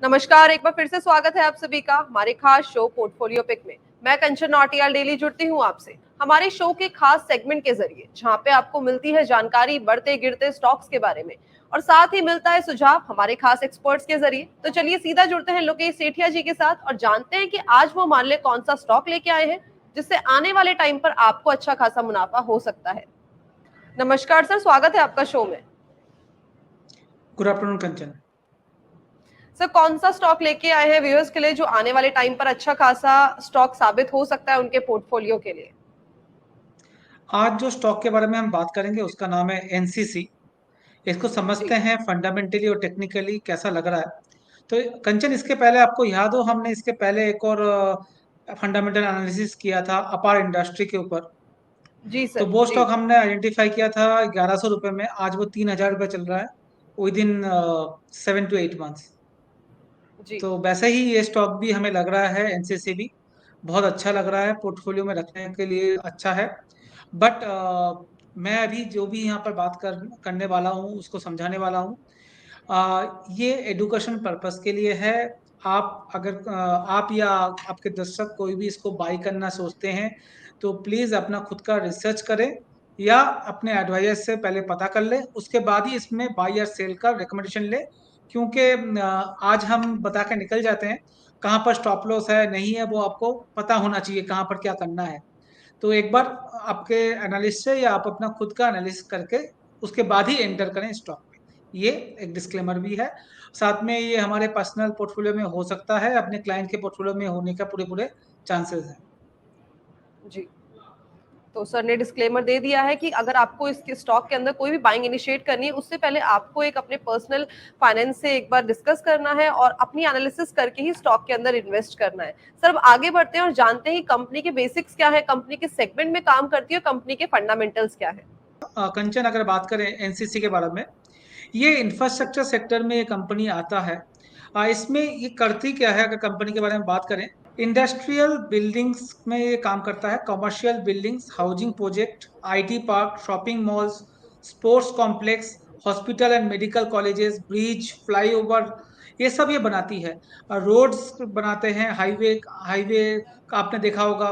नमस्कार, एक बार फिर से स्वागत है आप सभी का हमारे खास शो पोर्टफोलियो पिक में। मैं कंचन नौटियाल डेली जुड़ती हूँ आपसे हमारे शो के खास सेगमेंट के जरिए, जहाँ पे आपको मिलती है जानकारी बढ़ते गिरते स्टॉक्स के बारे में और साथ ही मिलता है सुझाव हमारे खास एक्सपर्ट्स के जरिए। तो चलिए सीधा जुड़ते हैं लोकेश सेठिया जी के साथ और जानते हैं कि आज वो मान ले कौन सा स्टॉक लेके आए हैं जिससे आने वाले टाइम पर आपको अच्छा खासा मुनाफा हो सकता है। नमस्कार सर, स्वागत है आपका शो में। गुड आफ्टरनून कंचन। सर, कौन सा स्टॉक लेके आए हैं व्यूअर्स के लिए जो आने वाले टाइम पर अच्छा खासा स्टॉक साबित हो सकता है उनके पोर्टफोलियो के लिए? आज जो स्टॉक के बारे में हम बात करेंगे उसका नाम है एनसीसी। इसको समझते जी। हैं फंडामेंटली और टेक्निकली कैसा लग रहा है। तो कंचन, इसके पहले आपको याद हो हमने इसके पहले एक और फंडामेंटल एनालिसिस किया था अपार इंडस्ट्री के ऊपर। जी तो सर। वो जी। स्टॉक हमने आइडेंटिफाई किया था 1100 रुपये में। आज वो 3000 रुपये चल रहा है विद इन 7 to 8 months। जी। तो वैसे ही ये स्टॉक भी हमें लग रहा है, एनसीसी भी बहुत अच्छा लग रहा है, पोर्टफोलियो में रखने के लिए अच्छा है। बट मैं अभी जो भी यहाँ पर करने वाला हूँ उसको समझाने वाला हूँ। ये एडुकेशन पर्पस के लिए है। आप अगर आप या आपके दर्शक कोई भी इसको बाई करना सोचते हैं तो प्लीज अपना खुद का रिसर्च करें या अपने एडवाइजर से पहले पता कर ले, उसके बाद ही इसमें बाई या सेल का रिकमेंडेशन ले। क्योंकि आज हम बता के निकल जाते हैं, कहाँ पर स्टॉप लॉस है नहीं है वो आपको पता होना चाहिए, कहाँ पर क्या करना है। तो एक बार आपके एनालिस्ट से या आप अपना खुद का एनालिसिस करके उसके बाद ही एंटर करें स्टॉक में। ये एक डिस्क्लेमर भी है। साथ में ये हमारे पर्सनल पोर्टफोलियो में हो सकता है, अपने क्लाइंट के पोर्टफोलियो में होने का पूरे पूरे चांसेस हैं। जी। तो सर ने डिस्क्लेमर दे दिया है कि अगर आपको इसके स्टॉक के अंदर कोई भी बाइंग इनिशिएट करनी है उससे पहले आपको एक अपने पर्सनल फाइनेंस से एक बार डिस्कस करना है और अपनी एनालिसिस करके ही स्टॉक के अंदर इन्वेस्ट करना है। सर, अब आगे बढ़ते हैं और जानते हैं कंपनी के बेसिक्स क्या है, कंपनी के सेगमेंट में काम करती है और कंपनी के फंडामेंटल्स क्या है। कंचन, अगर बात करें एनसीसी के बारे में, ये इंफ्रास्ट्रक्चर सेक्टर में ये कंपनी आता है। इसमें ये करती क्या है, अगर कंपनी के बारे में बात करें, इंडस्ट्रियल बिल्डिंग्स में ये काम करता है। Commercial buildings, housing project, IT park, shopping malls, sports complex, hospital and medical colleges, bridge, flyover, ये सब ये बनाती है। रोड्स बनाते हैं, हाईवे हाईवे का आपने देखा होगा।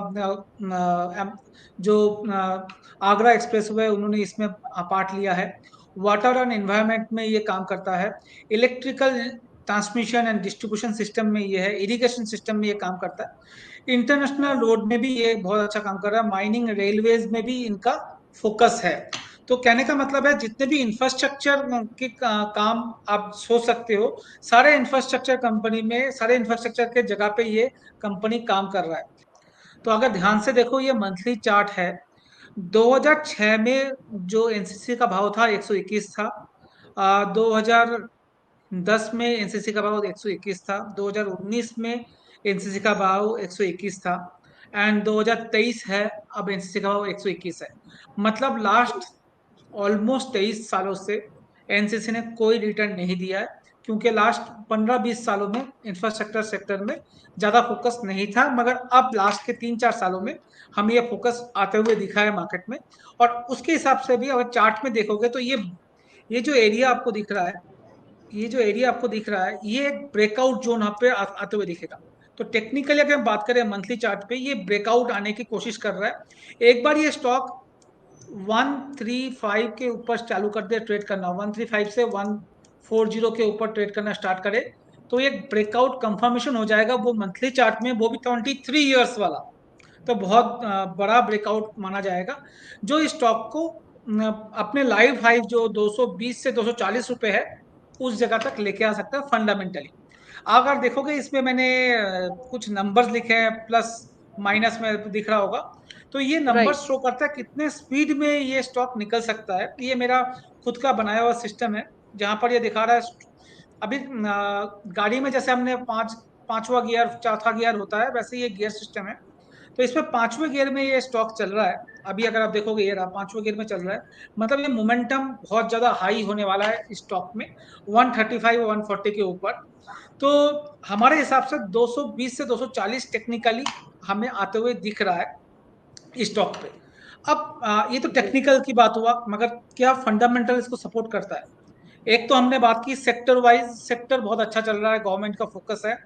जो आगरा एक्सप्रेस वे उन्होंने इसमें पार्ट लिया है। वाटर एंड एनवायरनमेंट में ये काम करता है। Electrical transmission and distribution system में ये है। इरिगेशन सिस्टम में ये काम करता है। इंटरनेशनल रोड में भी ये बहुत अच्छा काम कर रहा है। माइनिंग, रेलवेज में भी इनका फोकस है। तो कहने का मतलब है, जितने भी इंफ्रास्ट्रक्चर के काम आप सोच सकते हो, सारे इंफ्रास्ट्रक्चर कंपनी में, सारे इंफ्रास्ट्रक्चर के जगह पे ये कंपनी काम कर रहा है। तो अगर ध्यान से देखो, ये मंथली चार्ट है। 2006 में जो एनसीसी का भाव था 121 था। 2010 में एनसीसी का भाव 121 था। 2019 में एनसीसी का भाव 121 था। एंड 2023 है, अब एनसीसी का भाव 121 है। मतलब जी। लास्ट ऑलमोस्ट 23 सालों से एनसीसी ने कोई रिटर्न नहीं दिया है। क्योंकि लास्ट 15-20 सालों में इंफ्रास्ट्रक्चर सेक्टर में ज्यादा फोकस नहीं था, मगर अब लास्ट के 3-4 सालों में हमें ये फोकस आते हुए दिखा है मार्केट में। और उसके हिसाब से भी अगर चार्ट में देखोगे तो ये जो एरिया आपको दिख रहा है, ये एक ब्रेकआउट जोन यहाँ पे आते हुए दिखेगा। तो टेक्निकली अगर हम बात करें मंथली चार्ट पे, ये ब्रेकआउट आने की कोशिश कर रहा है। एक बार ये स्टॉक 135 के ऊपर चालू कर दे ट्रेड करना, 135 से 140 के ऊपर ट्रेड करना स्टार्ट करे, तो ये ब्रेकआउट कंफर्मेशन हो जाएगा वो मंथली चार्ट में, वो भी 23 इयर्स वाला। तो बहुत बड़ा ब्रेकआउट माना जाएगा, जो इस स्टॉक को अपने लाइव हाई जो 220 से 240 रुपए है उस जगह तक लेके आ सकता है फंडामेंटली। अगर देखोगे इसमें मैंने कुछ नंबर्स लिखे हैं, प्लस माइनस में दिख रहा होगा। तो ये नंबर राइट। शो करता है कितने स्पीड में ये स्टॉक निकल सकता है। ये मेरा खुद का बनाया हुआ सिस्टम है, जहां पर ये दिखा रहा है अभी गाड़ी में जैसे हमने पांचवा गियर, चौथा गियर होता है, वैसे ये गियर सिस्टम है। तो इसमें पांचवें गियर में ये स्टॉक चल रहा है। अभी अगर आप देखोगे ये रहा पांचवें गियर में चल रहा है। मतलब ये मोमेंटम बहुत ज्यादा हाई होने वाला है इस स्टॉक में, 135 140 के ऊपर। तो हमारे हिसाब से 220 से 240 टेक्निकली हमें आते हुए दिख रहा है इस स्टॉक पे। अब ये तो जी। टेक्निकल की बात हुआ, मगर क्या फंडामेंटल इसको सपोर्ट करता है? एक तो हमने बात की सेक्टर वाइज, सेक्टर बहुत अच्छा चल रहा है, गवर्नमेंट का फोकस है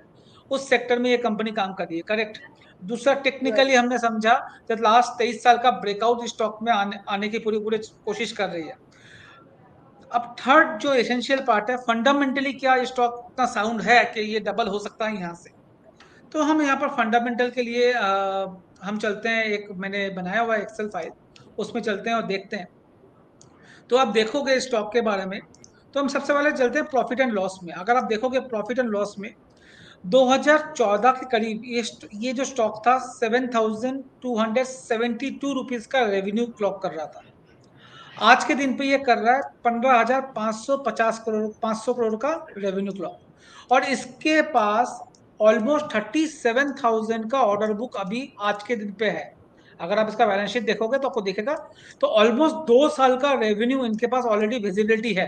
उस सेक्टर में ये कंपनी काम कर रही है, करेक्ट। दूसरा टेक्निकली राइट। हमने समझा कि लास्ट 23 साल का ब्रेकआउट स्टॉक में आने की पूरी पूरी कोशिश कर रही है। अब थर्ड जो एसेंशियल पार्ट है, फंडामेंटली क्या स्टॉक इतना साउंड है कि ये डबल हो सकता है यहाँ से। तो हम यहाँ पर फंडामेंटल के लिए हम चलते हैं, एक मैंने बनाया हुआ एक्सेल फाइल, उसमें चलते हैं और देखते हैं। तो आप देखोगे स्टॉक के बारे में, तो हम सबसे पहले चलते हैं प्रॉफिट एंड लॉस में। अगर आप देखोगे प्रॉफिट एंड लॉस में 2014 के करीब ये जो स्टॉक था 7,272 रुपीज का रेवेन्यू क्लॉक कर रहा था। आज के दिन पे ये कर रहा है 15,550 करोड़, 500 करोड़ का रेवेन्यू क्लॉक। और इसके पास ऑलमोस्ट 37,000 का ऑर्डर बुक अभी आज के दिन पे है। अगर आप इसका बैलेंस शीट देखोगे तो आपको दिखेगा, तो ऑलमोस्ट 2 साल का रेवेन्यू इनके पास ऑलरेडी विजिबिलिटी है,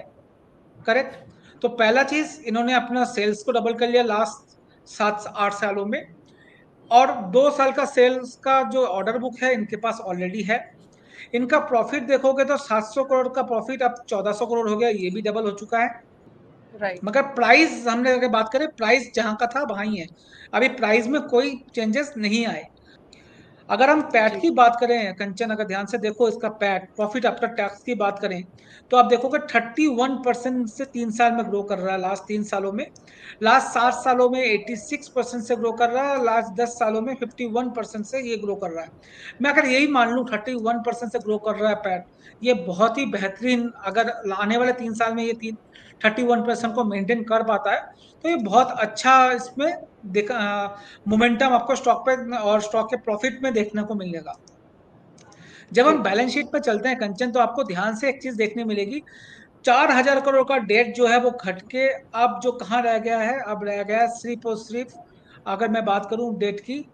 करेक्ट। तो पहला चीज, इन्होंने अपना सेल्स को डबल कर लिया लास्ट 7-8 सालों में, और 2 साल का सेल्स का जो ऑर्डर बुक है इनके पास ऑलरेडी है। इनका प्रॉफिट देखोगे तो 700 करोड़ का प्रॉफिट अब 1400 करोड़ हो गया, ये भी डबल हो चुका है। राइट। मगर प्राइस, हमने अगर बात करें प्राइस जहां का था वहां ही है, अभी प्राइस में कोई चेंजेस नहीं आए। अगर हम पैट जी। की बात करें कंचन, अगर ध्यान से देखो इसका पैट, प्रॉफिट आफ्टर टैक्स की बात करें, तो आप देखोगे 31% से 3 साल में ग्रो कर रहा है, लास्ट 3 सालों में। लास्ट 7 सालों में 86% से ग्रो कर रहा है, लास्ट 10 सालों में 51% से ये ग्रो कर रहा है। मैं अगर यही मान लूँ 31% से ग्रो कर रहा है पैट, ये बहुत ही बेहतरीन, अगर आने वाले 3 साल में ये 31% को मेंटेन कर पाता है, तो ये बहुत अच्छा इसमें मोमेंटम आपको स्टॉक पे और स्टॉक के प्रॉफिट में देखने को मिलेगा। जब जी। हम बैलेंस शीट पर चलते हैं कंचन, तो आपको ध्यान से एक चीज देखने मिलेगी, 4,000 करोड़ का डेट जो है वो घट के अब जो कहाँ रह गया है, अब रह गया है सिर्फ और सिर्फ, अगर मैं बात करूं डेट की,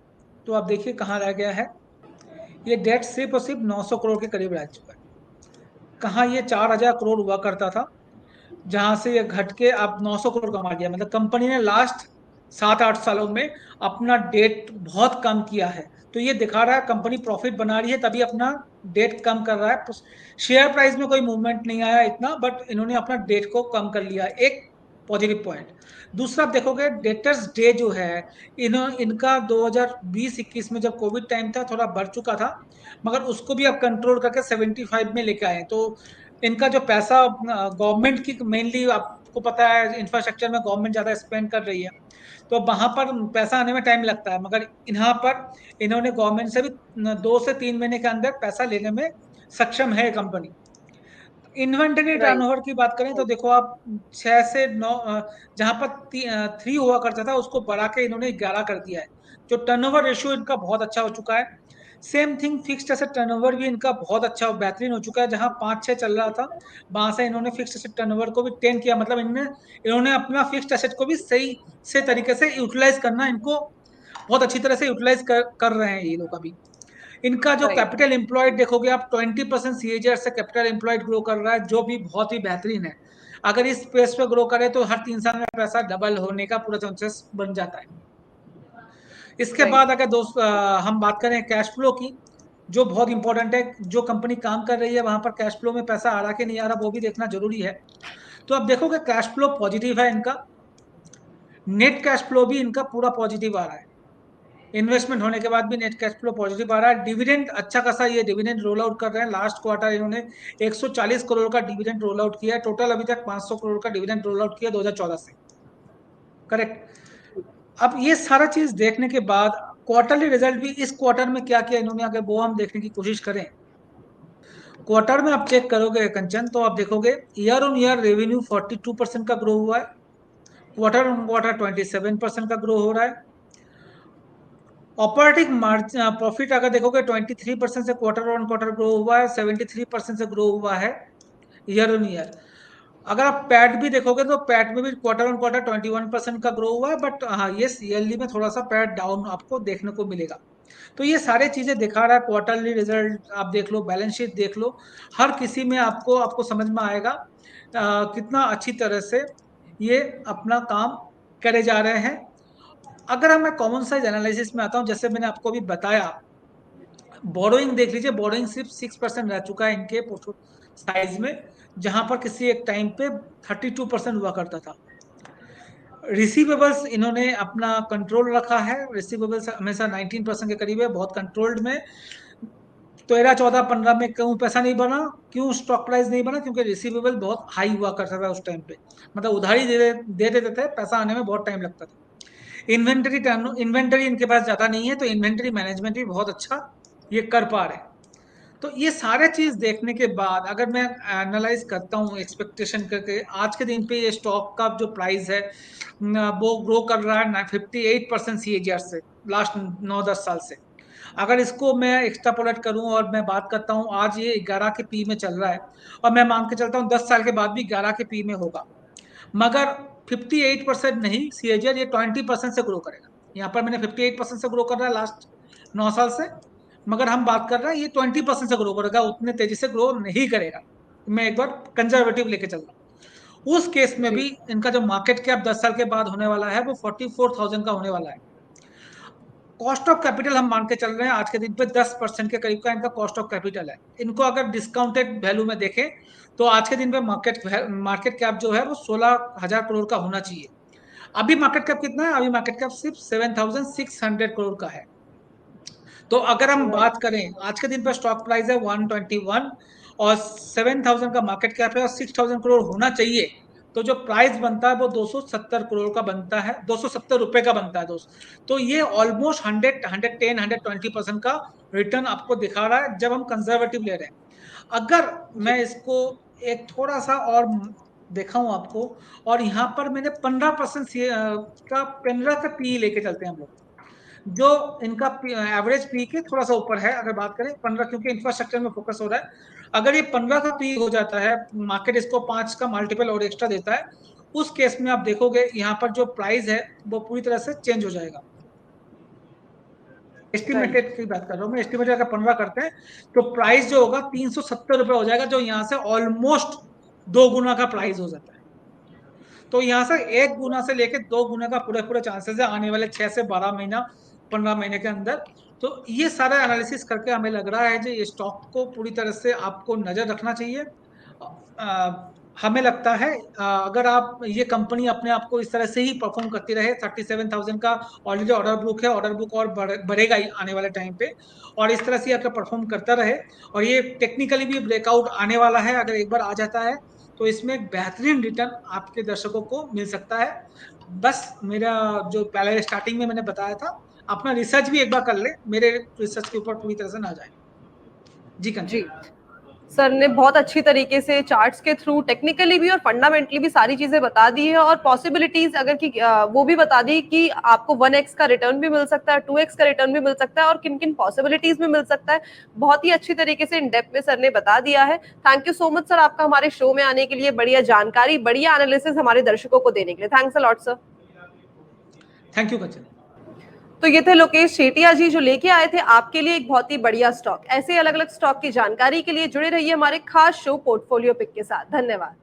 तो आप देखिए कहाँ रह गया है, ये डेट सिर्फ और सिर्फ 900 करोड़ के करीब रह चुका है। कहाँ ये 4,000 करोड़ हुआ करता था, जहां से ये घट के अब 900 करोड़ कमा गया। मतलब कंपनी ने लास्ट 7-8 सालों में अपना डेट बहुत कम किया है। तो ये दिखा रहा है कंपनी प्रॉफिट बना रही है, तभी अपना डेट कम कर रहा है। शेयर प्राइस में कोई मूवमेंट नहीं आया इतना, बट इन्होंने अपना डेट को कम कर लिया, एक पॉजिटिव पॉइंट। दूसरा आप देखोगे डेटर्स डे जो है, इनका 2020-21 में जब कोविड टाइम था थोड़ा बढ़ चुका था, मगर उसको भी अब कंट्रोल करके 75 में लेके आए। तो इनका जो पैसा गवर्नमेंट की, मेनली आपको पता है इंफ्रास्ट्रक्चर में गवर्नमेंट ज़्यादा स्पेंड कर रही है, तो वहां पर पैसा आने में टाइम लगता है, मगर यहाँ पर इन्होंने गवर्नमेंट से भी 2 से 3 महीने के अंदर पैसा लेने में सक्षम है कंपनी। Inventory right. टर्नओवर की बात करें तो देखो आप, 6 से 9, जहां पर 3 हुआ करता था उसको बढ़ा के इन्होंने 11 कर दिया है। जो टर्नओवर रेशियो इनका बहुत अच्छा हो चुका है। Same thing fixed asset turnover भी इनका बहुत अच्छा और बेहतरीन हो चुका है, जहां 5-6 चल रहा था वहां से इन्होंने फिक्स्ड एसेट टर्नओवर को भी 10 किया। मतलब इन्होंने अपना फिक्स्ड एसेट को भी सही से तरीके से यूटिलाइज करना, इनको बहुत अच्छी तरह से यूटिलाइज कर रहे हैं ये लोग अभी। इनका जो राइट। कैपिटल एम्प्लॉयड देखोगे आप, 20% सीएजीआर से कैपिटल एम्प्लॉयड ग्रो कर रहा है, जो भी बहुत ही बेहतरीन है। अगर इस पेस पे ग्रो करे तो हर 3 साल में पैसा डबल होने का पूरा चांसेस बन जाता है। इसके राइट। बाद अगर हम बात करें कैश फ्लो की, जो बहुत इंपॉर्टेंट है, जो कंपनी काम कर रही है वहां पर कैश फ्लो में पैसा आ रहा कि नहीं आ रहा वो भी देखना जरूरी है। तो आप देखोगे कैश फ्लो पॉजिटिव है इनका, नेट कैश फ्लो भी इनका पूरा पॉजिटिव आ रहा है। इन्वेस्टमेंट होने के बाद भी नेट कैश फ्लो पॉजिटिव आ रहा है। डिविडेंड अच्छा खासा ये डिविडेंड रोल आउट कर रहे हैं। लास्ट क्वार्टर इन्होंने 140 करोड़ का डिविडेंड रोल आउट किया है। टोटल अभी तक 500 करोड़ का डिविडेंड रोल आउट किया 2014 से, करेक्ट। अब ये सारा चीज देखने के बाद क्वार्टरली रिजल्ट भी, इस क्वार्टर में क्या किया इन्होंने, अगर वो हम देखने की कोशिश करें, क्वार्टर में आप चेक करोगे कंचन, तो आप देखोगे ईयर ऑन ईयर रेवेन्यू 42% का ग्रो हुआ है, क्वार्टर ऑन क्वार्टर 27% का ग्रो हो रहा है। ऑपरेटिंग मार्जिन प्रॉफिट अगर देखोगे 23% से क्वार्टर ऑन क्वार्टर ग्रो हुआ है, 73% से ग्रो हुआ है ईयर ऑन ईयर। अगर आप पैट भी देखोगे तो पैट में भी क्वार्टर ऑन क्वार्टर 21% का ग्रो हुआ है, बट हाँ ये ईयरली में थोड़ा सा पैट डाउन आपको देखने को मिलेगा। तो ये सारे चीजें दिखा रहा है। क्वार्टरली रिजल्ट आप देख लो, बैलेंस शीट देख लो, हर किसी में आपको आपको समझ में आएगा कितना अच्छी तरह से ये अपना काम करे जा रहे हैं। अगर हम मैं कॉमन साइज एनालिसिस में आता हूं, जैसे मैंने आपको अभी बताया, बोरोइंग देख लीजिए, बोरोइंग सिर्फ 6% रह चुका है इनके साइज में, जहां पर किसी एक टाइम पे 32% हुआ करता था। रिसीवेबल्स इन्होंने अपना कंट्रोल रखा है, रिसीवेबल्स हमेशा 19% के करीब है, बहुत कंट्रोल्ड में। 13, 14, 15 में क्यों पैसा नहीं बना, क्यों स्टॉक प्राइस नहीं बना, क्योंकि रिसीवेबल बहुत हाई हुआ करता था उस टाइम पे, मतलब उधारी दे देते थे, पैसा आने में बहुत टाइम लगता था। इन्वेंटरी इनके पास ज्यादा नहीं है, तो इन्वेंटरी मैनेजमेंट भी बहुत अच्छा ये कर पा रहे हैं। तो ये सारे चीज देखने के बाद अगर मैं एनालाइज करता हूँ एक्सपेक्टेशन करके, आज के दिन पे ये स्टॉक का जो प्राइस है वो ग्रो कर रहा है 58% CAGR से लास्ट 9-10 साल से। अगर इसको मैं एक्स्ट्रापोलेट करूं और मैं बात करता हूं, आज ये 11 के पी में चल रहा है, और मैं मान के चलता हूं 10 साल के बाद भी 11 के पी में होगा, मगर 58% नहीं, CAGR ये 20% से ग्रो करेगा। यहाँ पर मैंने 58% से ग्रो कर रहा है लास्ट 9 साल से, मगर हम बात कर रहे हैं ये 20% से ग्रो करेगा, उतने तेजी से ग्रो नहीं करेगा। मैं एक बार कंजर्वेटिव लेके चल रहा हूँ। उस केस में जी भी इनका जो मार्केट कैप 10 साल के बाद होने वाला है वो 44,000 का होने वाला है। कॉस्ट ऑफ कैपिटल हम मान के चल रहे हैं आज के दिन पे 10% के करीब का इनका कॉस्ट ऑफ कैपिटल है। इनको अगर डिस्काउंटेड वैल्यू में देखें तो आज के दिन पे मार्केट कैप जो है वो 16,000 करोड़ का होना चाहिए। अभी मार्केट कैप कितना है? अभी मार्केट कैप सिर्फ 7,600 करोड़ का है। तो अगर हम बात राइट। करें आज के दिन पर स्टॉक प्राइस है 121 और 7,000 का मार्केट कैप है और 6,000 करोड़ होना चाहिए, तो जो प्राइस बनता है वो 270 करोड़ का बनता है, 270 रुपए का बनता है दोस्त। तो ये ऑलमोस्ट 110-120% का रिटर्न आपको दिखा रहा है जब हम कंजर्वेटिव ले रहे हैं। अगर जी मैं इसको एक थोड़ा सा और दिखाऊं आपको, और यहाँ पर मैंने 15% का 15 का पी लेके चलते हैं हम लोग, जो इनका एवरेज पी के थोड़ा सा ऊपर है। अगर बात करें 15, क्योंकि इंफ्रास्ट्रक्चर में फोकस हो रहा है, अगर ये 15 का पी हो जाता है, मार्केट इसको 5 का मल्टीपल और एक्स्ट्रा देता है, उस केस में आप देखोगे यहाँ पर जो प्राइस है वो पूरी तरह से चेंज हो जाएगा। राइट। एस्टिमेटेड की बात कर रहा हूँ मैं, एस्टिमेटेड अगर 15 करते हैं तो प्राइस जो होगा 370 रुपए हो जाएगा, जो यहाँ से ऑलमोस्ट 2 गुना का प्राइस हो जाता है। तो यहाँ से 1 गुना से लेके 2 गुना का पूरे पूरे चांसेस है आने वाले 6 से 12 महीना, 15 महीने के अंदर। तो ये सारा एनालिसिस करके हमें लग रहा है जो ये स्टॉक को पूरी तरह से आपको नजर रखना चाहिए। हमें लगता है अगर आप ये कंपनी अपने आप को इस तरह से ही परफॉर्म करती रहे, 37,000 का ऑलरेडी ऑर्डर बुक है, ऑर्डर बुक और बढ़ेगा ही आने वाले टाइम पे, और इस तरह से अगर परफॉर्म करता रहे, और ये टेक्निकली भी ब्रेकआउट आने वाला है, अगर एक बार आ जाता है तो इसमें एक बेहतरीन रिटर्न आपके दर्शकों को मिल सकता है। बस मेरा जो पहले स्टार्टिंग में मैंने बताया था, अपना रिसर्च भी एक बार कर ले, मेरे रिसर्च के ऊपर पूरी तरह से ना जाए। जी कंचन। जी सर ने बहुत अच्छी तरीके से चार्ट्स के थ्रू टेक्निकली भी और फंडामेंटली भी सारी चीजें बता दी है, और पॉसिबिलिटीज अगर की वो भी बता दी कि आपको 1x का रिटर्न भी मिल सकता है, 2x का रिटर्न भी मिल सकता है, और किन किन पॉसिबिलिटीज भी मिल सकता है। बहुत ही अच्छी तरीके से इन डेप्थ में सर ने बता दिया है। Thank you so much sir आपका हमारे शो में आने के लिए, बढ़िया जानकारी, बढ़िया एनालिसिस हमारे दर्शकों को देने के लिए। Thanks a lot sir. Thank you Kanchan. तो ये थे लोकेश शेटिया जी जो लेके आए थे आपके लिए एक बहुत ही बढ़िया स्टॉक। ऐसे अलग अलग स्टॉक की जानकारी के लिए जुड़े रहिए हमारे खास शो पोर्टफोलियो पिक के साथ। धन्यवाद।